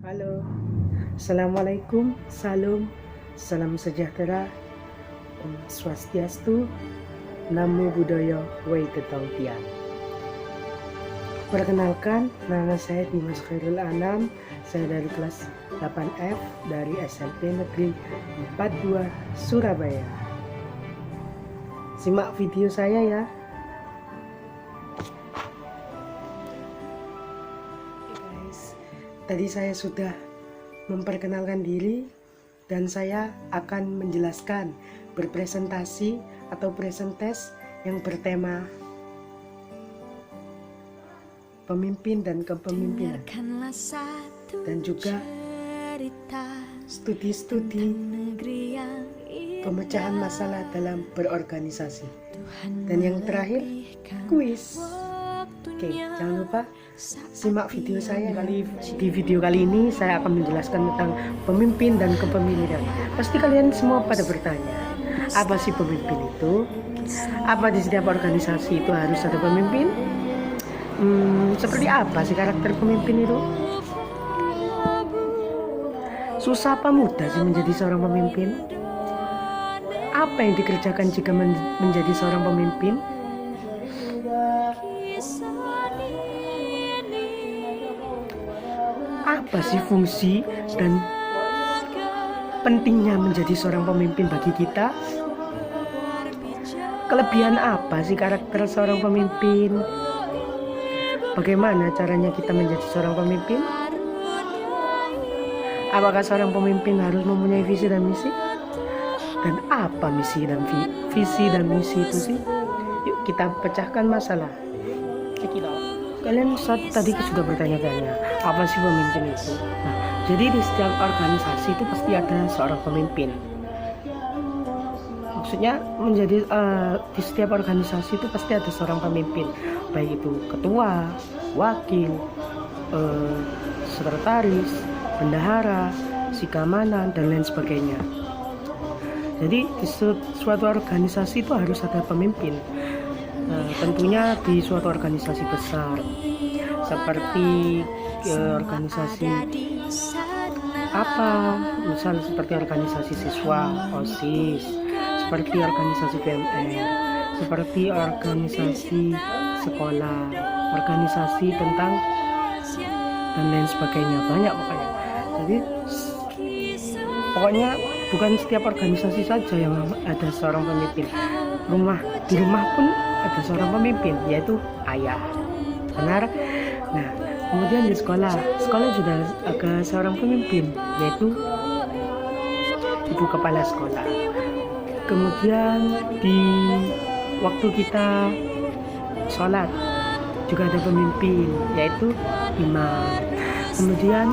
Halo, Assalamualaikum, salam sejahtera, Om Swastiastu, Namo Buddhaya, Wai Tetong Tian. Perkenalkan, nama saya Dimas Khairul Anam, saya dari kelas 8F dari SMP Negeri 42 Surabaya. Simak video saya ya. Tadi saya sudah memperkenalkan diri dan saya akan menjelaskan berpresentasi atau presentes yang bertema pemimpin dan kepemimpinan dan juga studi-studi pemecahan masalah dalam berorganisasi. Dan yang terakhir, kuis. Oke, jangan lupa simak video saya. Di video kali ini saya akan menjelaskan tentang pemimpin dan kepemimpinan. Pasti kalian semua pada bertanya, apa sih pemimpin itu? Apa di setiap organisasi itu harus ada pemimpin? Seperti apa sih karakter pemimpin itu? Susah apa mudah sih menjadi seorang pemimpin? Apa yang dikerjakan jika menjadi seorang pemimpin? Apa sih fungsi dan pentingnya menjadi seorang pemimpin bagi kita? Kelebihan apa sih karakter seorang pemimpin? Bagaimana caranya kita menjadi seorang pemimpin? Apakah seorang pemimpin harus mempunyai visi dan misi? Dan apa misi dan visi dan misi itu sih? Yuk kita pecahkan masalah. Kalian tadi sudah bertanya-tanya, apa sih pemimpin itu? Nah, jadi di setiap organisasi itu pasti ada seorang pemimpin. Maksudnya di setiap organisasi itu pasti ada seorang pemimpin, baik itu ketua, wakil, sekretaris, bendahara, sikamanan, dan lain sebagainya. Jadi di suatu organisasi itu harus ada pemimpin. Tentunya di suatu organisasi besar seperti organisasi apa, misalnya seperti organisasi siswa, OSIS, seperti organisasi PMR, seperti organisasi sekolah, organisasi tentang dan lain sebagainya, banyak pokoknya. Jadi pokoknya bukan setiap organisasi saja yang ada seorang pemimpin. Di rumah pun ada seorang pemimpin, yaitu ayah. Benar? Nah, kemudian di sekolah juga ada seorang pemimpin, yaitu ibu kepala sekolah. Kemudian di waktu kita sholat juga ada pemimpin, yaitu imam. Kemudian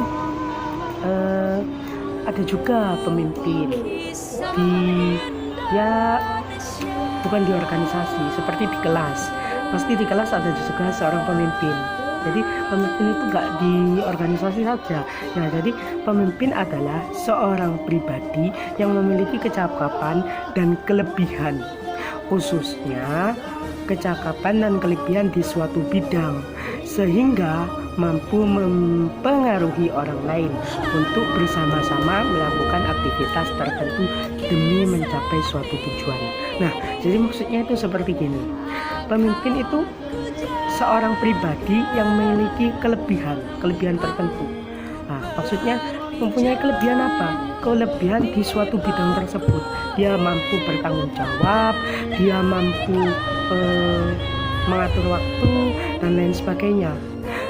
ada juga pemimpin bukan di organisasi, seperti di kelas. Pasti di kelas ada juga seorang pemimpin. Jadi pemimpin itu gak di organisasi saja. Nah, jadi pemimpin adalah seorang pribadi yang memiliki kecakapan dan kelebihan, khususnya kecakapan dan kelebihan di suatu bidang, sehingga mampu mempengaruhi orang lain untuk bersama-sama melakukan aktivitas tertentu demi mencapai suatu tujuan. Nah, jadi maksudnya itu seperti gini. Pemimpin itu seorang pribadi yang memiliki kelebihan tertentu. Nah, maksudnya mempunyai kelebihan apa? Kelebihan di suatu bidang tersebut. Dia mampu bertanggung jawab, dia mampu mengatur waktu dan lain sebagainya.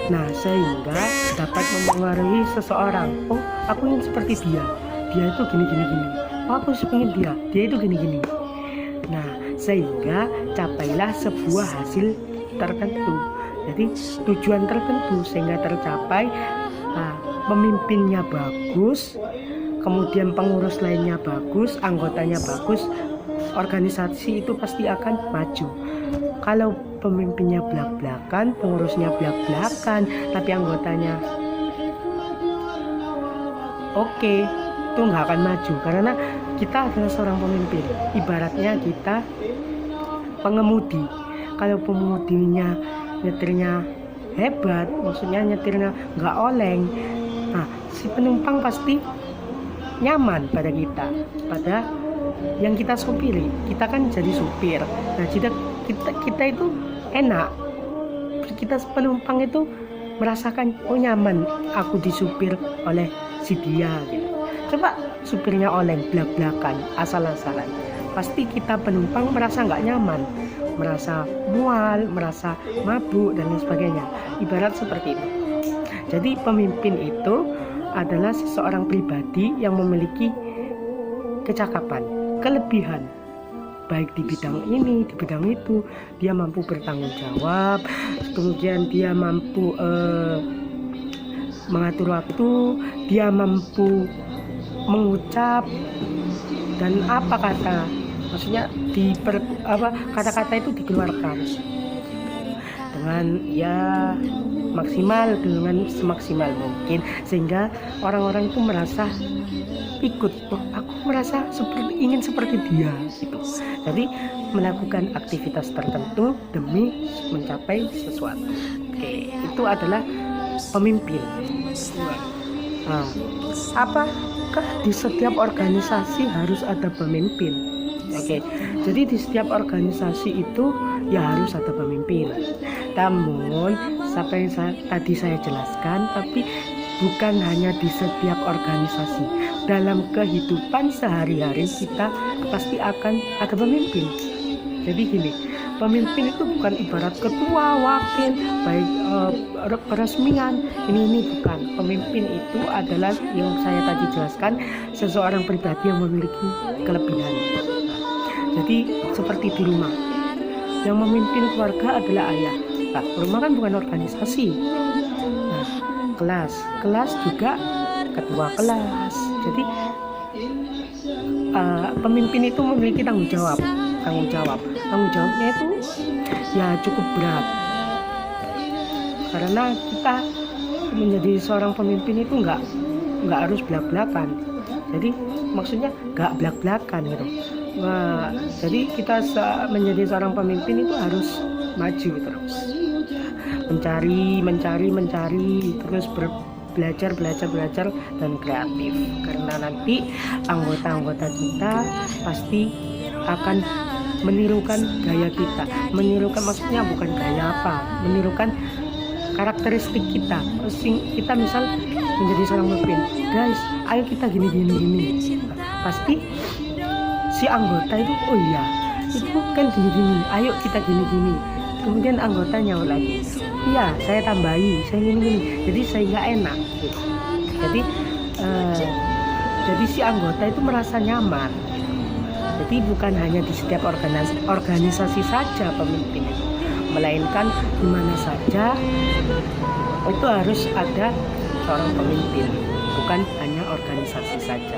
Nah, sehingga dapat mempengaruhi seseorang. Oh, aku ingin seperti dia. Dia itu gini. Oh, aku ingin dia itu gini. Nah, sehingga capailah sebuah hasil tertentu. Jadi tujuan tertentu sehingga tercapai. Nah, pemimpinnya bagus, kemudian pengurus lainnya bagus, anggotanya bagus, organisasi itu pasti akan maju. Kalau pemimpinnya belak-belakan, pengurusnya belak-belakan, tapi anggotanya oke, itu nggak akan maju. Karena kita adalah seorang pemimpin. Ibaratnya kita pengemudi. Kalau pengemudinya nyetirnya hebat, maksudnya nyetirnya nggak oleng, nah si penumpang pasti nyaman pada kita, pada yang kita supiri. Kita kan jadi supir. Nah, kita itu enak. Kita penumpang itu merasakan nyaman, aku disupir oleh si dia gitu. Coba supirnya oleng, blak-blakan, asal-asalan, pasti kita penumpang merasa nggak nyaman, merasa mual, merasa mabuk dan lain sebagainya. Ibarat seperti itu. Jadi pemimpin itu adalah seseorang pribadi yang memiliki kecakapan, kelebihan, baik di bidang ini, di bidang itu. Dia mampu bertanggung jawab, kemudian dia mampu mengatur waktu, dia mampu mengucap, dan maksudnya kata-kata itu dikeluarkan dengan maksimal, dengan semaksimal mungkin, sehingga orang-orang itu merasa ikut, aku merasa ingin seperti dia gitu. Jadi melakukan aktivitas tertentu demi mencapai sesuatu. Oke, itu adalah pemimpin. Apakah di setiap organisasi harus ada pemimpin? Oke, jadi di setiap organisasi itu ya harus ada pemimpin. Namun, seperti yang tadi saya jelaskan, tapi bukan hanya di setiap organisasi. Dalam kehidupan sehari-hari kita pasti akan ada pemimpin. Jadi gini, pemimpin itu bukan ibarat ketua, wakil, baik peresmian, ini bukan. Pemimpin itu adalah yang saya tadi jelaskan, seseorang pribadi yang memiliki kelebihan. Jadi seperti di rumah, yang memimpin keluarga adalah ayah. Nah, rumah kan bukan organisasi. Nah, kelas juga ketua kelas. Jadi pemimpin itu memiliki tanggung jawabnya itu ya cukup berat, karena kita menjadi seorang pemimpin itu nggak harus belak-belakan. Jadi maksudnya nggak belak-belakan gitu. Nah, jadi kita menjadi seorang pemimpin itu harus maju terus, mencari terus belajar dan kreatif, karena nanti anggota-anggota kita pasti akan menirukan gaya kita. Menirukan maksudnya bukan gaya menirukan karakteristik kita. Kita misal menjadi seorang pemimpin, guys, ayo kita gini. Pasti si anggota itu, oh iya, itu kan gini, ayo kita gini. Kemudian anggota nyaut lagi, iya saya tambahi, saya gini. Jadi saya nggak enak gitu. Jadi si anggota itu merasa nyaman. Jadi bukan hanya di setiap organisasi saja pemimpin itu, melainkan di mana saja itu harus ada seorang pemimpin, bukan hanya organisasi saja.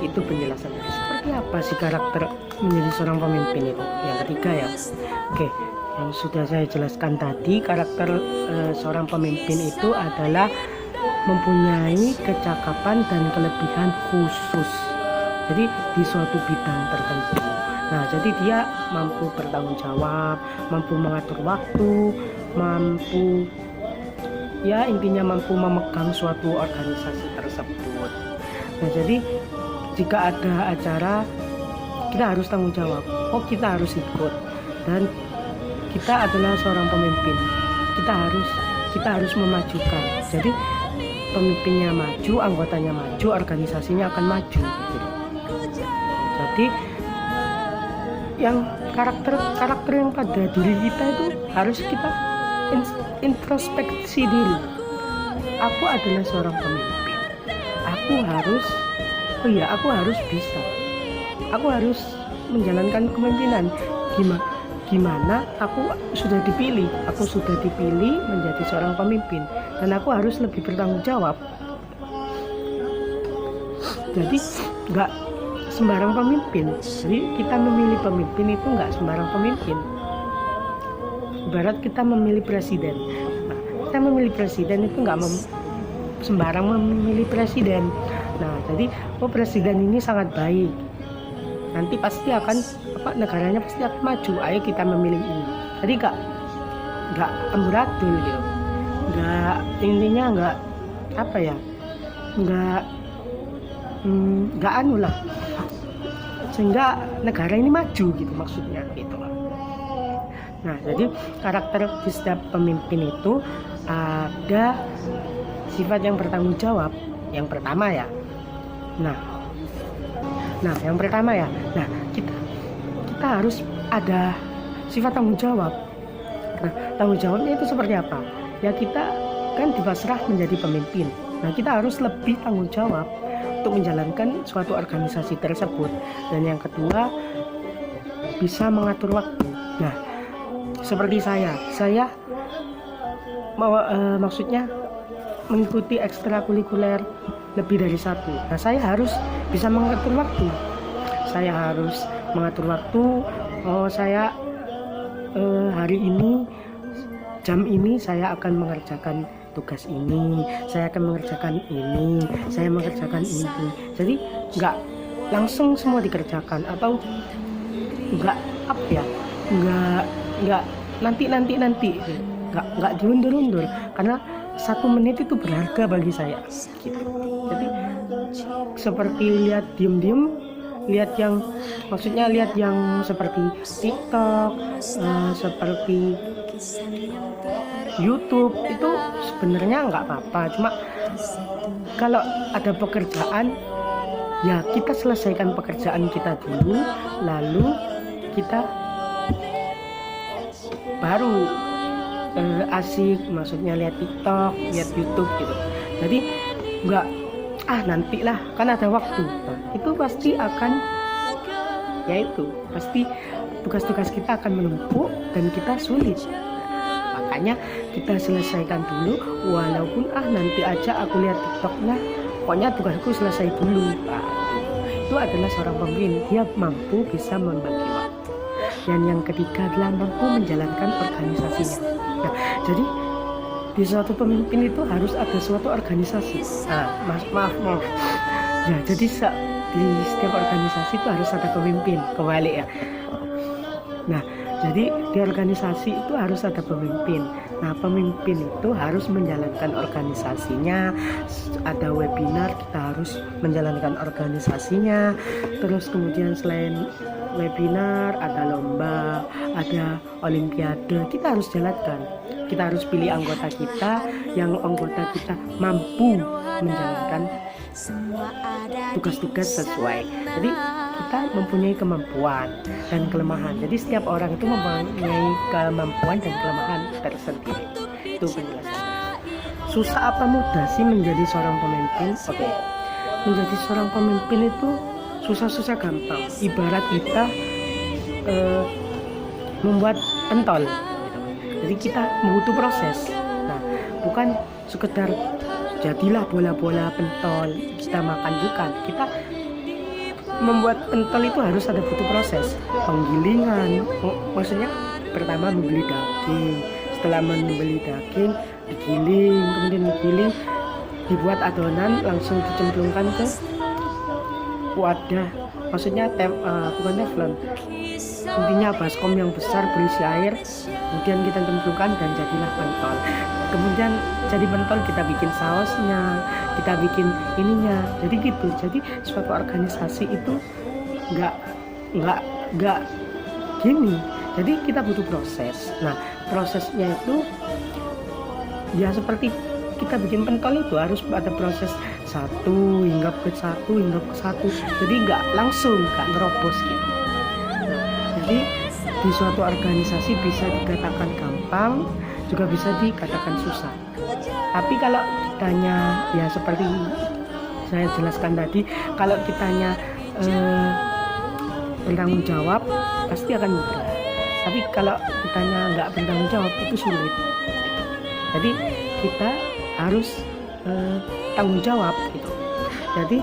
Itu penjelasannya. Seperti apa sih karakter menjadi seorang pemimpin itu? Yang ketiga ya. Oke, yang sudah saya jelaskan tadi, karakter seorang pemimpin itu adalah mempunyai kecakapan dan kelebihan khusus. Jadi di suatu bidang tertentu. Nah, jadi dia mampu bertanggung jawab, mampu mengatur waktu, intinya mampu memegang suatu organisasi tersebut. Nah, jadi jika ada acara, kita harus tanggung jawab. Kita harus ikut, dan kita adalah seorang pemimpin. Kita harus memajukan. Jadi pemimpinnya maju, anggotanya maju, organisasinya akan maju. Jadi yang karakter yang pada diri kita itu harus kita introspeksi diri. Aku adalah seorang pemimpin. Aku harus bisa. Aku harus menjalankan kepemimpinan. Gimana aku sudah dipilih menjadi seorang pemimpin, dan aku harus lebih bertanggung jawab. Jadi nggak sembarang pemimpin. Jadi kita memilih pemimpin itu nggak sembarang pemimpin. Ibarat kita memilih presiden. Nah, kita memilih presiden itu nggak sembarang memilih presiden. Nah, jadi presiden ini sangat baik. Nanti pasti akan negaranya pasti akan maju. Ayo kita memilih ini. Jadi nggak amburadul gitu. Intinya nggak nggak anu lah, sehingga negara ini maju gitu maksudnya gitu. Nah, jadi karakter di setiap pemimpin itu ada sifat yang bertanggung jawab. Yang pertama ya. Nah, yang pertama ya. Nah, kita harus ada sifat tanggung jawab. Nah, tanggung jawabnya itu seperti apa? Ya, kita kan dipasrah menjadi pemimpin. Nah, kita harus lebih tanggung jawab untuk menjalankan suatu organisasi tersebut. Dan yang kedua, bisa mengatur waktu. Nah, seperti saya maksudnya mengikuti ekstrakurikuler lebih dari satu. Nah, saya harus bisa mengatur waktu. Saya harus mengatur waktu. Oh, saya hari ini jam ini saya akan mengerjakan tugas ini, saya akan mengerjakan ini, saya mengerjakan ini. Jadi nggak langsung semua dikerjakan, atau nggak nanti nggak diundur-undur, karena 1 menit itu berharga bagi saya gitu. Jadi seperti lihat yang seperti TikTok, seperti YouTube itu sebenarnya nggak apa-apa, cuma kalau ada pekerjaan ya kita selesaikan pekerjaan kita dulu, lalu kita baru asik, maksudnya lihat TikTok, lihat YouTube gitu. Jadi nggak nantilah, kan ada waktu. Nah, itu pasti tugas-tugas kita akan menumpuk dan kita sulit. Makanya kita selesaikan dulu, walaupun nanti aja aku lihat TikToknya, pokoknya tugasku selesai dulu. Nah, itu adalah seorang pemimpin, dia mampu bisa membagi waktu. Dan yang ketiga adalah mampu menjalankan organisasinya. Nah, jadi di suatu pemimpin itu harus ada suatu organisasi. Maaf. Ya, jadi di setiap organisasi itu harus ada pemimpin, kebalik ya. Nah, jadi di organisasi itu harus ada pemimpin. Nah, pemimpin itu harus menjalankan organisasinya. Ada webinar, kita harus menjalankan organisasinya. Terus kemudian selain webinar, ada lomba, ada olimpiade, kita harus jalankan. Kita harus pilih anggota kita yang mampu menjalankan tugas-tugas sesuai. Jadi kita mempunyai kemampuan dan kelemahan. Jadi setiap orang itu mempunyai kemampuan dan kelemahan tersendiri. Itu penjelasannya. Susah apa mudah sih menjadi seorang pemimpin? Oke. Menjadi seorang pemimpin itu susah-susah gampang. Ibarat kita membuat pentol. Jadi kita butuh proses. Nah, bukan sekedar jadilah bola-bola pentol kita makan, bukan. Kita membuat pentol itu harus ada butuh proses penggilingan. Maksudnya pertama membeli daging, setelah membeli daging digiling, dibuat adonan, langsung dicemplungkan ke wadah, maksudnya bukan teflon, intinya baskom yang besar berisi air, kemudian kita cemplungkan dan jadilah pentol. Kemudian jadi pentol kita bikin sausnya, kita bikin ininya, jadi gitu. Jadi suatu organisasi itu nggak gini. Jadi kita butuh proses. Nah, prosesnya itu ya seperti kita bikin pentol itu harus ada proses satu hingga ke satu. Jadi nggak langsung, nggak nerobos gitu. Jadi di suatu organisasi bisa dikatakan gampang, juga bisa dikatakan susah. Tapi kalau kitanya ya seperti saya jelaskan tadi, kalau kitanya bertanggung jawab pasti akan mudah. Tapi kalau kitanya nggak bertanggung jawab itu sulit. Jadi kita harus tanggung jawab gitu. Jadi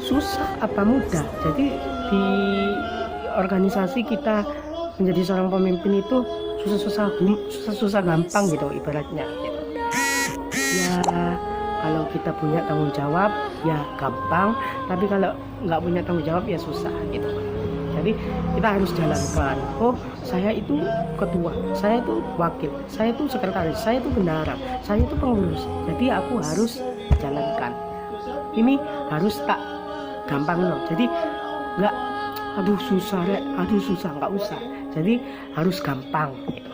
susah apa mudah? Jadi di organisasi kita menjadi seorang pemimpin itu susah gampang gitu ibaratnya gitu. Ya kalau kita punya tanggung jawab ya gampang, tapi kalau nggak punya tanggung jawab ya susah gitu. Jadi kita harus jalankan. Oh, saya itu ketua, saya itu wakil, saya itu sekretaris, saya itu bendahara, saya itu pengurus. Jadi aku harus dijalankan. Ini harus tak gampang loh. Jadi nggak aduh susah nggak usah. Jadi harus gampang gitu.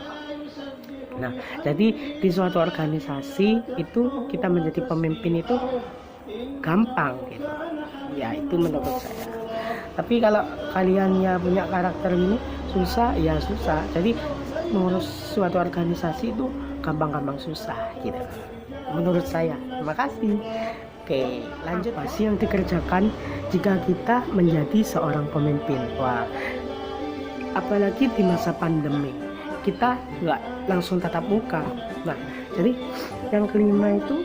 Nah, jadi di suatu organisasi itu kita menjadi pemimpin itu gampang gitu. Ya itu menurut saya. Tapi kalau kalian ya punya karakter ini susah, ya susah. Jadi mengurus suatu organisasi itu gampang-gampang susah gitu. Menurut saya. Terima kasih. Oke, lanjut. Apa sih yang dikerjakan jika kita menjadi seorang pemimpin? Wah, apalagi di masa pandemi, kita nggak langsung tatap muka. Nah, jadi yang kelima itu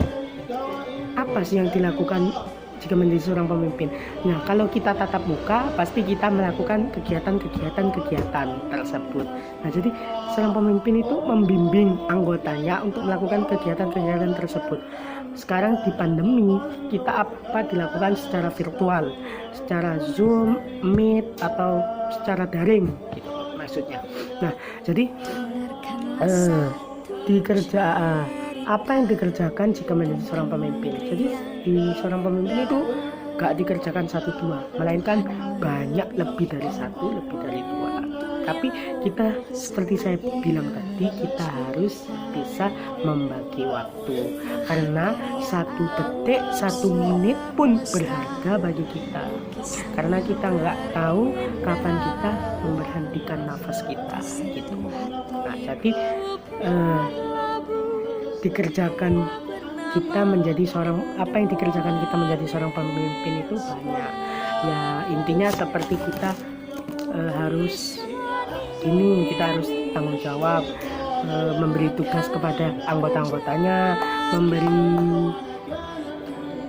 apa sih yang dilakukan jika menjadi seorang pemimpin? Nah, kalau kita tatap muka, pasti kita melakukan kegiatan tersebut. Nah, jadi seorang pemimpin itu membimbing anggotanya untuk melakukan kegiatan tersebut. Sekarang di pandemi, kita apa dilakukan secara virtual, secara Zoom, Meet, atau secara daring, gitu maksudnya. Nah, jadi apa yang dikerjakan jika menjadi seorang pemimpin? Jadi di seorang pemimpin itu gak dikerjakan 1-2, melainkan banyak, lebih dari 1, lebih dari 2. Tapi kita, seperti saya bilang tadi, kita harus bisa membagi waktu, karena 1 detik, 1 menit pun berharga bagi kita, karena kita nggak tahu kapan kita memberhentikan nafas kita gitu. Nah, jadi dikerjakan kita menjadi seorang, apa yang dikerjakan kita menjadi seorang pemimpin itu banyak ya. Intinya seperti kita harus tanggung jawab, memberi tugas kepada anggota-anggotanya, memberi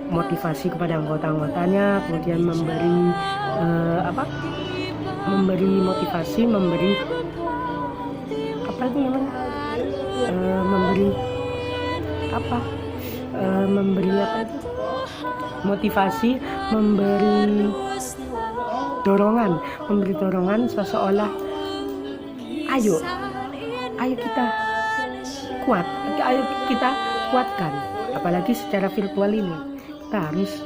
motivasi kepada anggota-anggotanya, kemudian memberi motivasi, memberi motivasi, memberi dorongan seolah ayo kita kuat, ayo kita kuatkan. Apalagi secara virtual ini kita harus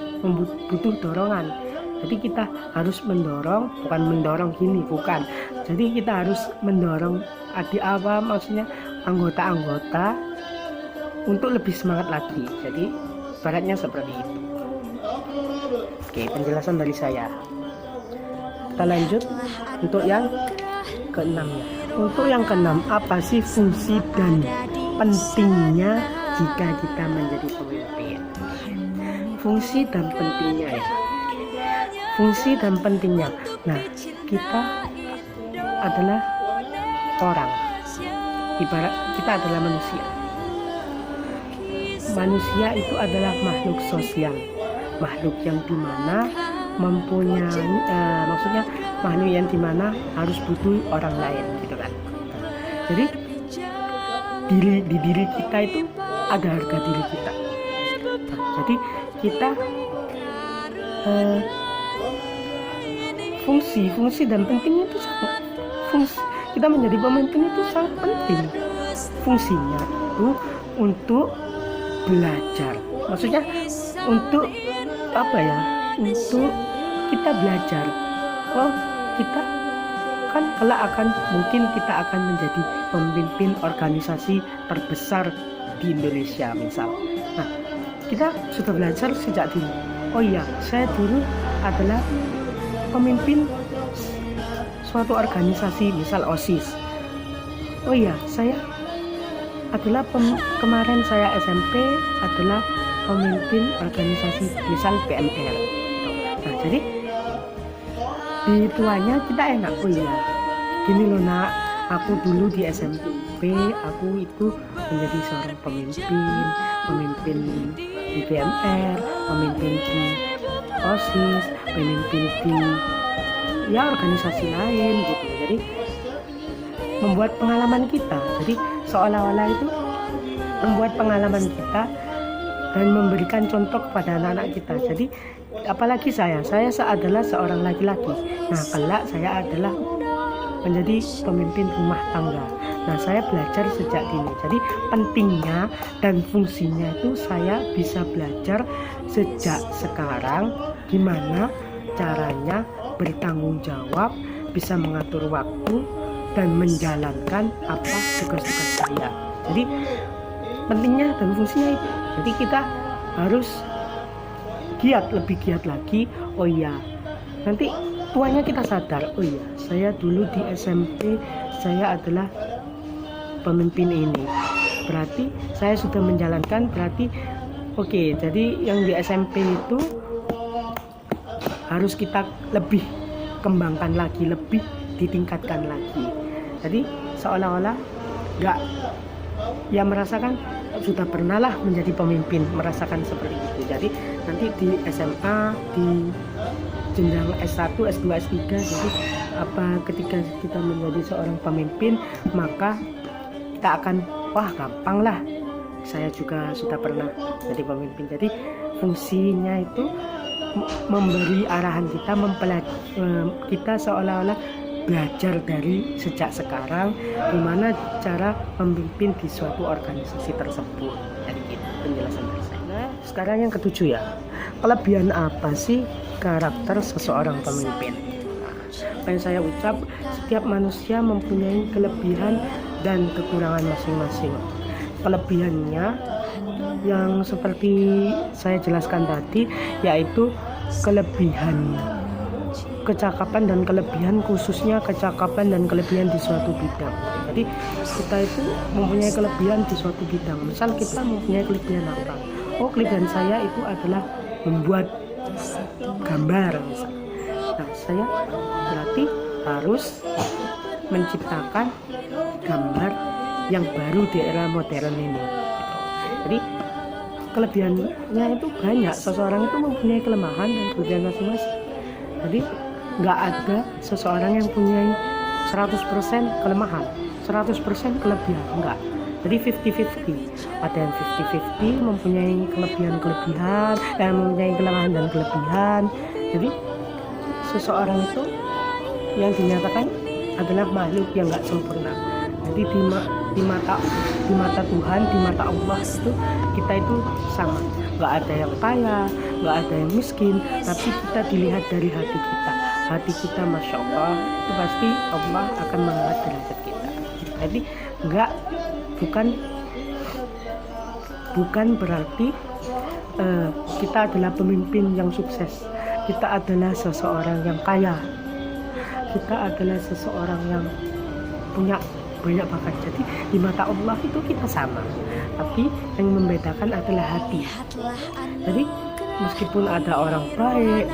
butuh dorongan. Jadi kita harus bukan. Jadi kita harus mendorong maksudnya anggota-anggota untuk lebih semangat lagi. Jadi ibaratnya seperti itu. Oke, penjelasan dari saya. Kita lanjut untuk yang keenam ya. Untuk yang keenam, apa sih fungsi dan pentingnya jika kita menjadi pemimpin? Fungsi dan pentingnya ya. Fungsi dan pentingnya. Nah, kita adalah orang. Ibarat kita adalah manusia. Manusia itu adalah makhluk sosial, makhluk yang dimana mempunyai makhluk yang dimana harus butuh orang lain gitu kan. Jadi di diri kita itu ada harga diri kita. Nah, jadi kita fungsi dan pentingnya itu kita menjadi pemimpin itu sangat penting. Fungsinya itu untuk belajar, maksudnya untuk untuk kita belajar. Kita kan mungkin kita akan menjadi pemimpin organisasi terbesar di Indonesia misal. Nah, kita sudah belajar sejak dulu. Oh iya, saya dulu adalah pemimpin suatu organisasi, misal OSIS. Oh iya, saya adalah kemarin saya SMP adalah pemimpin organisasi, misal PMR. Nah, jadi di tuanya kita enak. Oh iya, gini loh nak, aku dulu di SMP aku itu menjadi seorang pemimpin di PMR, pemimpin di OSIS, pemimpin di organisasi lain gitu. Jadi membuat pengalaman kita, jadi seolah-olah itu membuat pengalaman kita dan memberikan contoh kepada anak-anak kita. Jadi apalagi saya adalah seorang laki-laki. Nah, kelak saya adalah menjadi pemimpin rumah tangga. Nah, saya belajar sejak dini. Jadi pentingnya dan fungsinya itu saya bisa belajar sejak sekarang gimana caranya bertanggung jawab, bisa mengatur waktu dan menjalankan apa tugas-tugas saya. Jadi pentingnya dan fungsinya itu. Jadi kita harus giat, lebih giat lagi. Oh iya, nanti tuanya kita sadar, oh iya, saya dulu di SMP saya adalah pemimpin ini, berarti saya sudah menjalankan, berarti oke, jadi yang di SMP itu harus kita lebih kembangkan lagi, lebih ditingkatkan lagi. Jadi seolah-olah nggak ya merasakan sudah pernah lah menjadi pemimpin, merasakan seperti itu. Jadi nanti di SMA, di jenjang S1, S2, S3, jadi ketika kita menjadi seorang pemimpin, maka kita akan wah gampang lah, saya juga sudah pernah jadi pemimpin. Jadi fungsinya itu memberi arahan kita, kita seolah-olah belajar dari sejak sekarang gimana cara memimpin di suatu organisasi tersebut. Jadi gitu penjelasan dari saya. Nah, sekarang yang ketujuh ya, kelebihan apa sih karakter seseorang pemimpin? Nah, apa yang saya ucap, setiap manusia mempunyai kelebihan dan kekurangan masing-masing. Kelebihannya yang seperti saya jelaskan tadi, yaitu kelebihan kecakapan dan kelebihan, khususnya kecakapan dan kelebihan di suatu bidang. Jadi kita itu mempunyai kelebihan di suatu bidang. Misal kita mempunyai kelebihan apa? Oh, kelebihan saya itu adalah membuat gambar misal. Nah, saya berarti harus menciptakan gambar yang baru di era modern ini. Jadi kelebihannya itu banyak. Seseorang itu mempunyai kelemahan dan kelebihan masing-masing. Jadi nggak ada seseorang yang punya 100% kelemahan, 100% kelebihan, enggak. Jadi 50-50. Ada yang 50-50 mempunyai kelebihan-kelebihan, yang mempunyai kelemahan dan kelebihan. Jadi seseorang itu yang dinyatakan adalah makhluk yang nggak sempurna. Jadi di mata Tuhan, di mata Allah itu kita itu sama. Nggak ada yang kaya, nggak ada yang miskin, tapi kita dilihat dari hati kita. Hati kita Masya Allah, itu pasti Allah akan mengangkat derajat kita. Jadi bukan berarti kita adalah pemimpin yang sukses, kita adalah seseorang yang kaya, kita adalah seseorang yang punya banyak bakat. Jadi di mata Allah itu kita sama, tapi yang membedakan adalah hati. Jadi meskipun ada orang baik,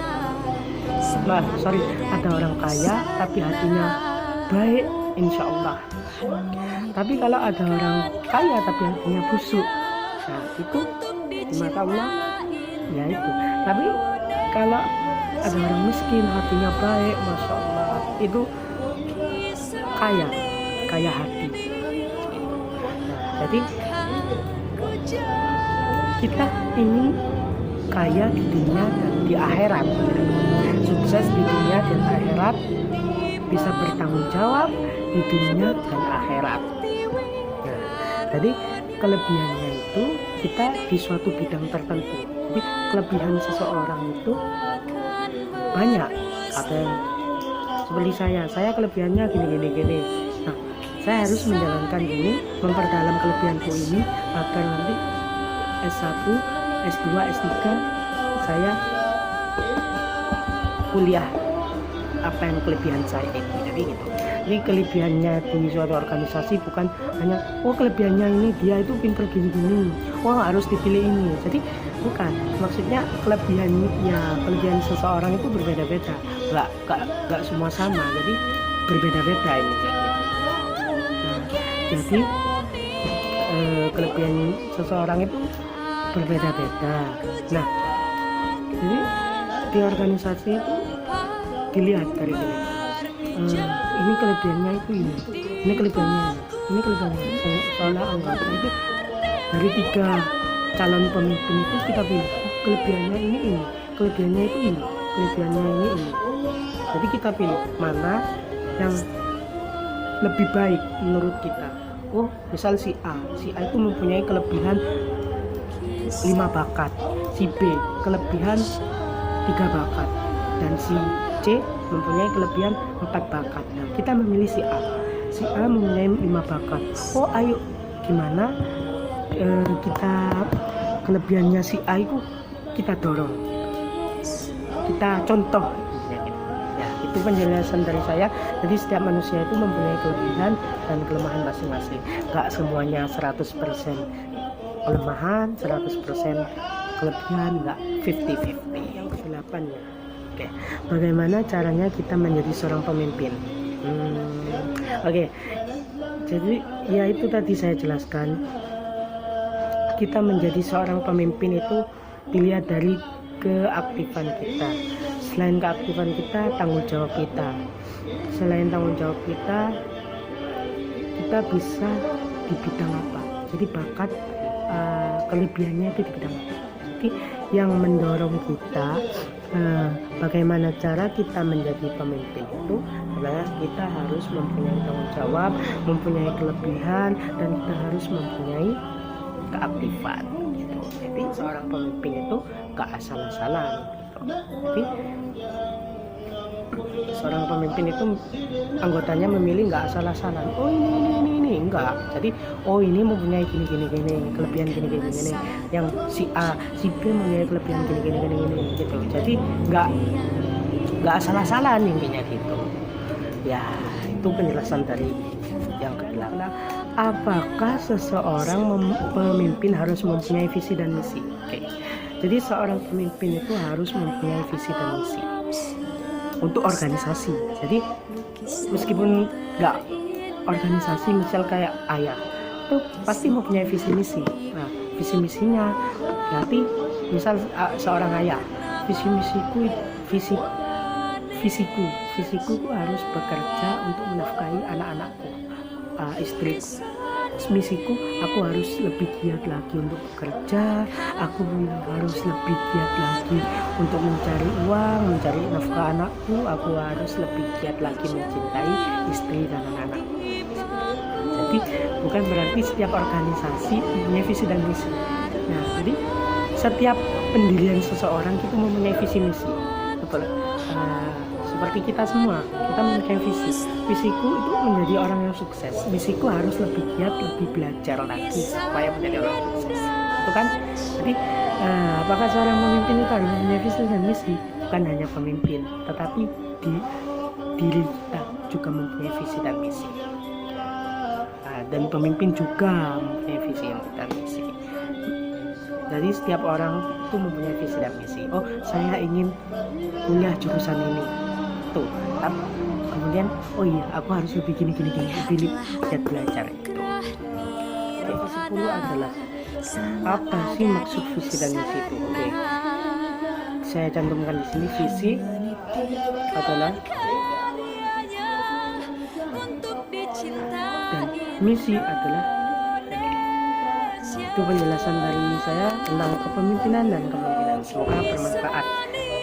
ada orang kaya tapi hatinya baik, insya Allah. Tapi kalau ada orang kaya tapi hatinya busuk, nah itu di mata Allah ya itu. Tapi kalau ada orang miskin hatinya baik, masya Allah, itu kaya hati. Nah, jadi kita ingin kaya di dunia dan di akhirat, sukses di dunia dan akhirat, bisa bertanggung jawab di dunia dan akhirat. Nah, jadi kelebihannya itu kita di suatu bidang tertentu. Jadi kelebihan seseorang itu banyak. Ada yang seperti saya kelebihannya gini. Nah, saya harus menjalankan ini, memperdalam kelebihanku ini agar nanti S1, S2, S3 saya kuliah apa yang kelebihan saya itu. Jadi gitu. Jadi kelebihannya di suatu organisasi bukan hanya kelebihannya ini dia itu pinter gini, harus dipilih ini. Jadi bukan, maksudnya kelebihan seseorang itu berbeda-beda, nggak semua sama, jadi berbeda-beda ini. Nah, jadi kelebihan seseorang itu berbeda-beda. Nah, jadi di organisasi itu dilihat dari ini kelebihannya itu ini kelebihannya soalnya anggap itu dari 3 calon pemimpin itu kita pilih kelebihannya ini, kelebihannya itu ini, kelebihannya ini. Jadi kita pilih mana yang lebih baik menurut kita. oh misal si A itu mempunyai kelebihan 5 bakat, si B kelebihan 3 bakat, dan si C mempunyai kelebihan 4 bakat. Nah, kita memilih si A. Si A mempunyai 5 bakat. Oh, ayo gimana kita kelebihannya si A itu kita dorong, kita contoh. Ya, itu penjelasan dari saya. Jadi setiap manusia itu mempunyai kelebihan dan kelemahan masing-masing. Gak semuanya 100% kelemahan, 100% kelebihan, enggak 50-50. Yang ke-8 ya. Oke. Bagaimana caranya kita menjadi seorang pemimpin? Oke. Jadi ya itu tadi saya jelaskan. Kita menjadi seorang pemimpin itu dilihat dari keaktifan kita. Selain keaktifan kita, tanggung jawab kita. Selain tanggung jawab kita bisa di bidang apa? Jadi bakat kelebihannya itu di bidang apa? Jadi yang mendorong kita bagaimana cara kita menjadi pemimpin itu adalah kita harus mempunyai tanggung jawab, mempunyai kelebihan, dan kita harus mempunyai keaktifan gitu. Jadi seorang pemimpin itu gak asal-asalan gitu. Jadi seorang pemimpin itu anggotanya memilih nggak asal-asalan. Oh ini enggak. Jadi oh ini mempunyai gini kelebihan gini. Yang si A, si B mempunyai kelebihan gini gitu. Jadi nggak asal-asalan intinya gitu. Ya itu penjelasan dari yang ke-8. Apakah seseorang pemimpin harus mempunyai visi dan misi? Oke. Jadi seorang pemimpin itu harus mempunyai visi dan misi untuk organisasi. Jadi meskipun nggak organisasi, misal kayak ayah itu pasti mempunyai visi misi. Nah, visi misinya berarti misal seorang ayah, visiku harus bekerja untuk menafkahi anak-anakku, istriku. Misiku, aku harus lebih giat lagi untuk bekerja, aku harus lebih giat lagi untuk mencari uang, mencari nafkah anakku, aku harus lebih giat lagi mencintai istri dan anak-anakku. Jadi bukan berarti setiap organisasi punya visi dan misi. Nah, jadi setiap pendirian seseorang itu mempunyai visi misi. Betul. Seperti kita semua, kita mempunyai visi. Visiku itu menjadi orang yang sukses. Misiku harus lebih giat, lebih belajar lagi supaya menjadi orang sukses. Itu kan? Jadi apakah seorang pemimpin itu harus mempunyai visi dan misi? Bukan hanya pemimpin, tetapi di diri kita juga mempunyai visi dan misi. Dan pemimpin juga mempunyai visi dan misi. Jadi setiap orang itu mempunyai visi dan misi. Oh, saya ingin kuliah jurusan ini. Tuh, kemudian oh iya aku harus lebih gini lebih giat belajar itu. Yang ke-10 adalah apa sih maksud visi dan misi itu? Oke. Saya cantumkan di sini. Visi adalah dan misi adalah. Itu penjelasan dari saya tentang kepemimpinan dan kepemimpinan. Semoga bermanfaat.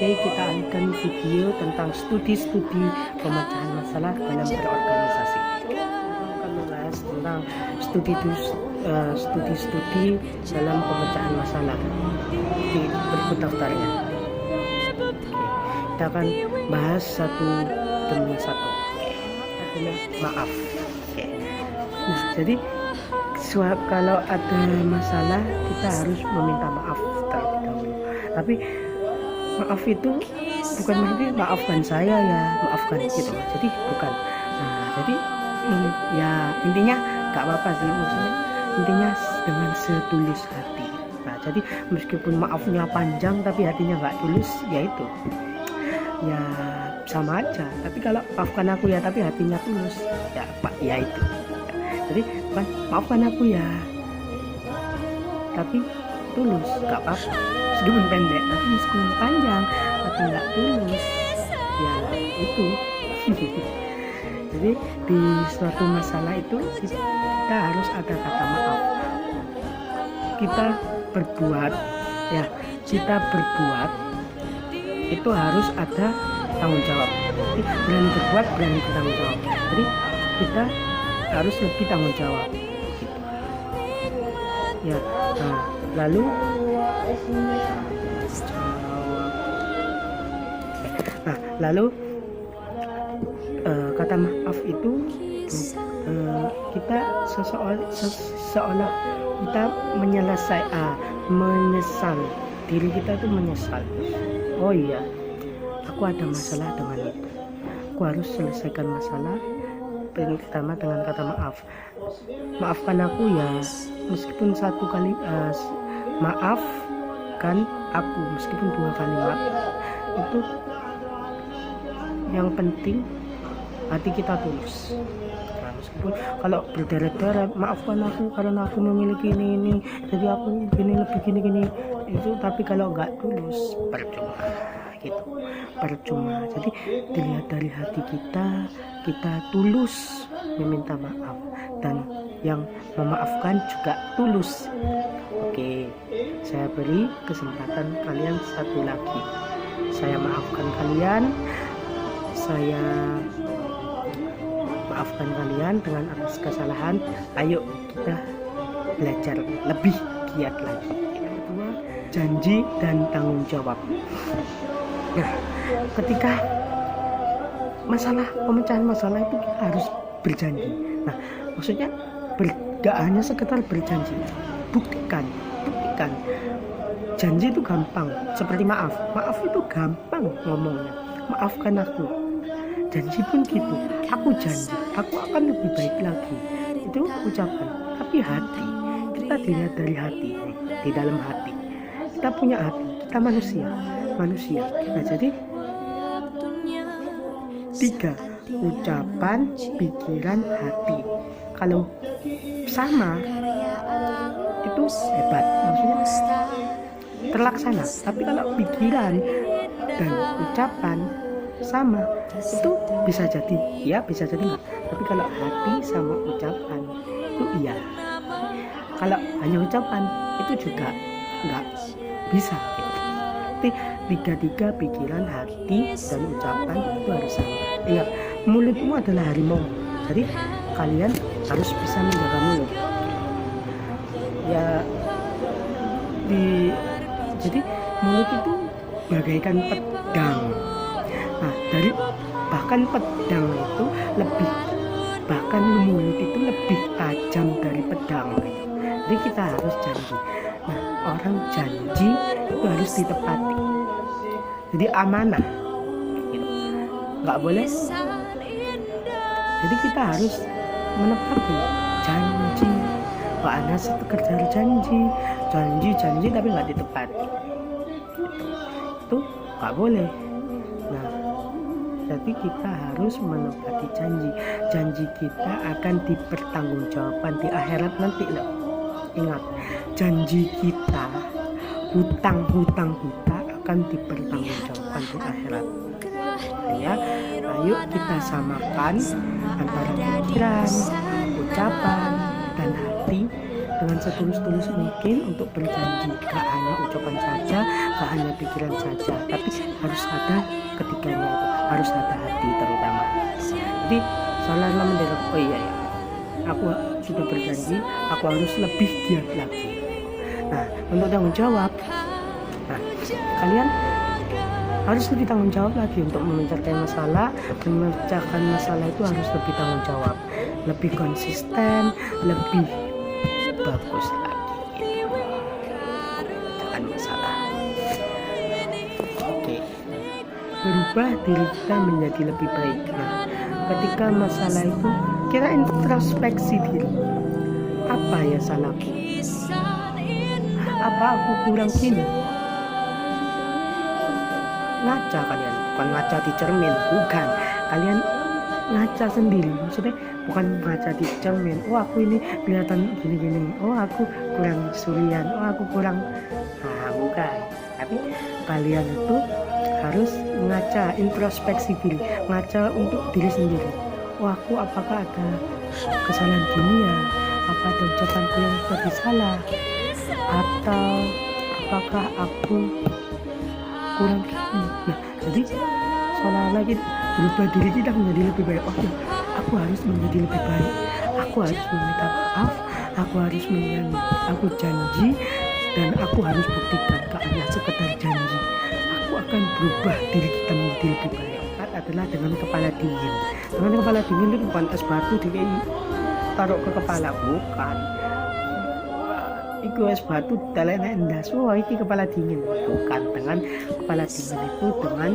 Oke, kita alihkan video tentang studi-studi pemecahan masalah dalam berorganisasi. Kita akan membahas tentang studi-studi dalam pemecahan masalah. Di berikut daftarnya. Kita akan bahas satu demi satu. Adalah maaf. Oke. Nah, jadi kalau ada masalah kita harus meminta maaf terlebih dahulu. Tapi maaf itu bukan berarti maafkan saya ya, maafkan gitu. Jadi bukan. Nah, jadi ya intinya nggak apa-apa sih, maksudnya intinya dengan setulus hati. Nah, jadi meskipun maafnya panjang tapi hatinya nggak tulus, ya itu ya sama aja. Tapi kalau maafkan aku ya tapi hatinya tulus, ya pak ya itu. Jadi bukan maafkan aku ya tapi tulus, nggak apa-apa. Meskipun pendek tapi meskipun panjang tapi nggak tulus, ya itu. Jadi di suatu masalah itu kita harus ada kata maaf. Kita berbuat itu harus ada tanggung jawab. Jadi berani berbuat, berani bertanggung jawab. Jadi kita harus lebih tanggung jawab. ya. Lalu kata maaf itu kita seolah kita menyesal, diri kita itu menyesal. Oh iya, aku ada masalah dengan itu, aku harus selesaikan masalah pertama dengan kata maaf. Maafkan aku ya, meskipun satu kali maafkan aku meskipun 2 kali maaf. Itu yang penting hati kita tulus. Nah, meskipun kalau berderet-deret, maafkan aku karena aku memiliki ini, jadi aku lebih gini itu, tapi kalau nggak tulus percuma. Jadi dilihat dari hati kita tulus meminta maaf, dan yang memaafkan juga tulus. Oke, saya beri kesempatan kalian satu lagi. Saya maafkan kalian, saya maafkan kalian dengan atas kesalahan. Ayo kita belajar lebih giat lagi. Yang kedua, janji dan tanggung jawab. Nah, ketika pemecahan masalah itu kita harus berjanji. Nah, maksudnya gak hanya sekedar berjanji, buktikan. Janji itu gampang, seperti maaf itu gampang ngomongnya, maafkan aku. Janji pun gitu, aku janji aku akan lebih baik lagi, itu ucapan. Tapi hati, kita dilihat dari hati, di dalam hati kita punya hati, kita manusia. Nah, jadi 3, ucapan, pikiran, hati. Kalau sama itu hebat, maksudnya terlaksana. Tapi kalau pikiran dan ucapan sama, itu bisa jadi ya, bisa jadi enggak. Tapi kalau hati sama ucapan itu iya. Kalau hanya ucapan itu juga enggak bisa gitu. Tapi 3 pikiran, hati, dan ucapan itu harus sama. Ingat, mulutmu adalah harimau, jadi kalian harus bisa menjaga mulut ya. Jadi mulut itu bagaikan pedang. Nah, bahkan pedang itu mulut itu lebih tajam dari pedang. Jadi kita harus janji. Nah, orang janji itu harus ditepati. Jadi amanah gitu. Nggak boleh. Jadi kita harus menepati janji. Kok ada sekedar janji tapi nggak ditepati, itu nggak boleh. Nah, jadi kita harus menepati janji kita akan dipertanggungjawabkan di akhirat nanti loh. Ingat, janji kita, hutang kita akan dipertanggungjawabkan di akhirat ya. Ayo kita samakan antara pikiran, ucapan, dan hati dengan setulus-tulus mungkin untuk berjanji. Gak hanya ucapan saja, gak hanya pikiran saja, tapi harus ada ketiganya itu, harus ada hati terutama. Jadi salah mendengar, oh iya ya, aku sudah berjanji, aku harus lebih giat lagi. Nah, untuk tanggung jawab, nah kalian harus lebih tanggung jawab lagi untuk memecahkan masalah itu harus lebih tanggung jawab, lebih konsisten, lebih bagus lagi gitu. Memecahkan masalah. Oke. Berubah diri kita menjadi lebih baik. Nah, ketika masalah itu kita introspeksi diri. Apa ya salahku? Apa aku kurang gini? Ngaca kalian, bukan ngaca di cermin, bukan. Kalian ngaca sendiri, maksudnya bukan ngaca di cermin. Oh, aku ini kelihatan gini-gini. Oh, aku kurang surian. Oh, aku kurang. Nah, bukan. Tapi kalian itu harus ngaca, introspeksi diri, ngaca untuk diri sendiri. Oh, aku apakah ada kesalahan gini ya? Apa ada ucapanku yang tadi salah? Atau apakah aku kurang gini? Nah, jadi seolah-olah berubah diri kita menjadi lebih baik. Aku harus menjadi lebih baik. Aku harus meminta maaf. aku harus menyanyi, aku janji dan aku harus buktikan, gak hanya sekedar janji. Aku akan berubah diri kita menjadi lebih baik. Adalah dengan kepala dingin. Dengan kepala dingin itu bukan es batu taruh ke kepala, bukan. Iku es batu dalane endas. Wah, iki kepala dingin. Bukan. Dengan kepala dingin itu dengan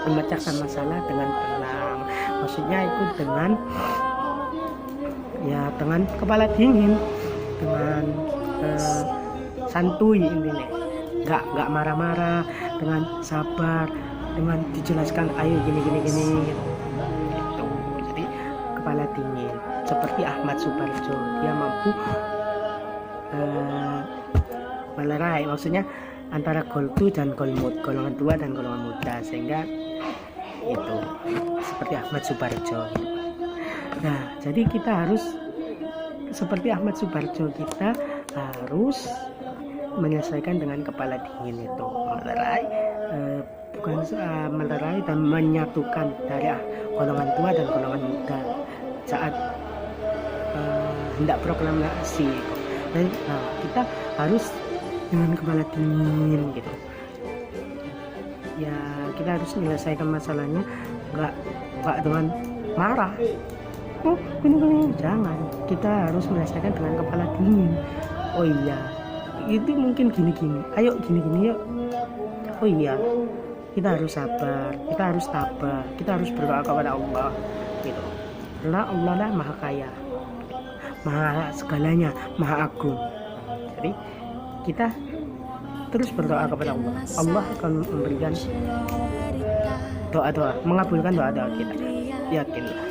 memecahkan masalah dengan tenang. Maksudnya itu dengan kepala dingin, dengan santuy intinya. Enggak marah-marah, dengan sabar, dengan dijelaskan ayo gini gitu. Jadi kepala dingin seperti Ahmad Subarjo, dia mampu melerai, maksudnya antara goltu dan golmut, golongan tua dan golongan muda, sehingga itu seperti Ahmad Subarjo. Nah, jadi kita harus seperti Ahmad Subarjo, kita harus menyelesaikan dengan kepala dingin itu, melerai dan menyatukan dari golongan tua dan golongan muda saat hendak proklamasi. Dan kita harus dengan kepala dingin gitu ya, kita harus menyelesaikan masalahnya nggak dengan marah. Gini, jangan, kita harus menyelesaikan dengan kepala dingin. Oh iya, itu mungkin gini, ayo gini yuk. Oh iya, kita harus sabar, kita harus tabah, kita harus berdoa kepada Allah gitu. Allah lah maha kaya, maha segalanya, maha agung. Jadi kita terus berdoa kepada Allah. Allah akan memberikan doa-doa, mengabulkan doa-doa kita. Yakinlah.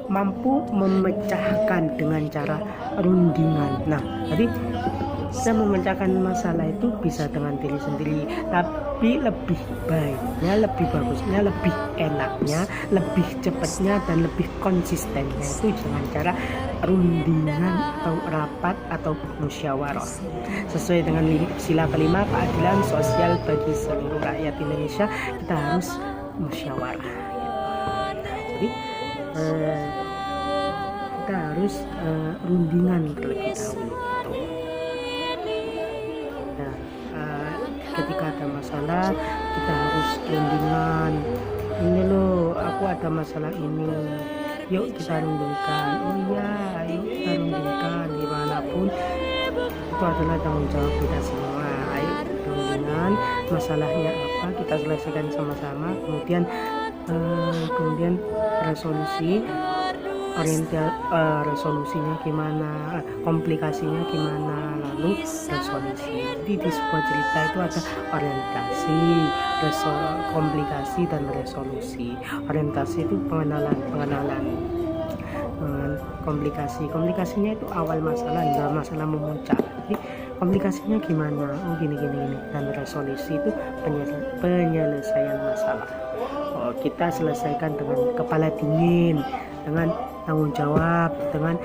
Mampu memecahkan dengan cara rundingan. Nah, tadi kita memecahkan masalah itu bisa dengan diri sendiri, tapi lebih baiknya, lebih bagusnya, lebih enaknya, lebih cepatnya dan lebih konsistennya itu dengan cara rundingan atau rapat atau musyawarah. Sesuai dengan sila kelima keadilan sosial bagi seluruh rakyat Indonesia, kita harus musyawarah. Jadi kita harus rundingan terlebih dahulu. Ketika ada masalah kita harus rundingan. Ini loh, aku ada masalah ini, yuk kita rundingkan. Oh iya, ayo kita rundingkan. Dimanapun itu adalah tanggung jawab kita semua. Ayo rundingan, masalahnya apa kita selesaikan sama-sama. Kemudian resolusi, resolusinya gimana, komplikasinya gimana, lalu resolusi. Jadi di sebuah cerita itu ada orientasi, komplikasi dan resolusi. Orientasi itu pengenalan, komplikasinya itu awal masalah hingga masalah memuncak. Jadi komplikasinya gimana, oh gini, dan resolusi itu penyelesaian masalah. Kita selesaikan dengan kepala dingin, dengan tanggung jawab, dengan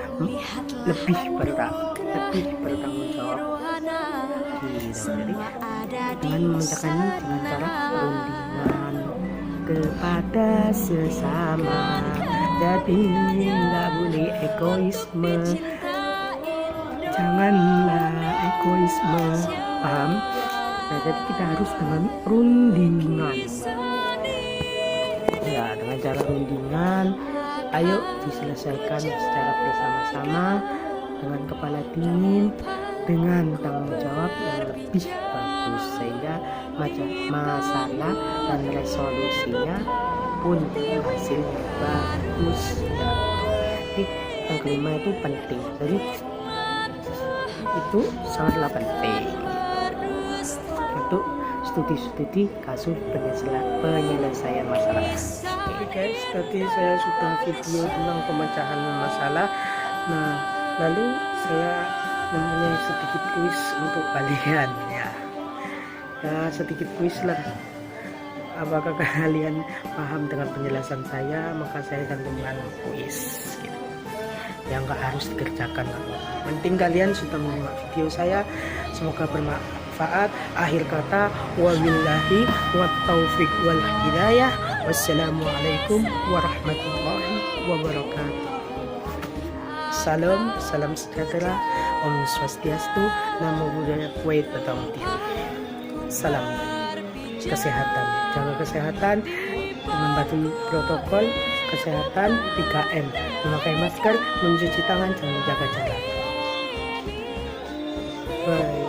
lebih bertanggung jawab. Jadi dengan memecahkannya dengan cara rundingan kepada sesama. Jadi nggak boleh egoisme, janganlah egoisme, paham? Nah, jadi kita harus dengan rundingan. Ya, dengan cara rundingan, ayo diselesaikan secara bersama-sama dengan kepala dingin, dengan tanggung jawab yang lebih bagus, sehingga masalah dan resolusinya pun hasilnya bagus. Jadi yang kelima itu penting, jadi itu sangatlah penting untuk studi kasus penyelesaian masalah. Oke guys, tadi saya sudah video tentang pemecahan masalah. Nah, lalu saya mempunyai sedikit kuis untuk kalian ya. Sedikit kuis lah. Apakah kalian paham dengan penjelasan saya? Maka saya cantumkan kuis gitu. Yang gak harus dikerjakan. Penting kalian sudah menyimak video saya. Semoga bermanfaat. Akhir kata, wabillahi wattaufiq wal hidayah. Wassalamualaikum warahmatullahi wabarakatuh. Salam, salam sejahtera, Om Swastiastu, Namo Buddhaya, Kuwait Batamti. Salam kesehatan, jaga kesehatan, mematuhi protokol kesehatan 3M, memakai masker, mencuci tangan, dan menjaga jarak. Bye.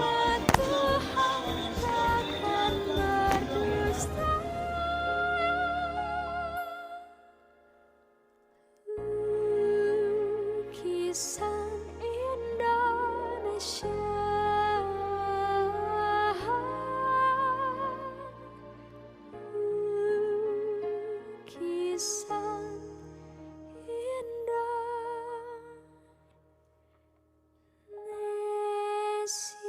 Lukisan Indonesia, lukisan Indonesia.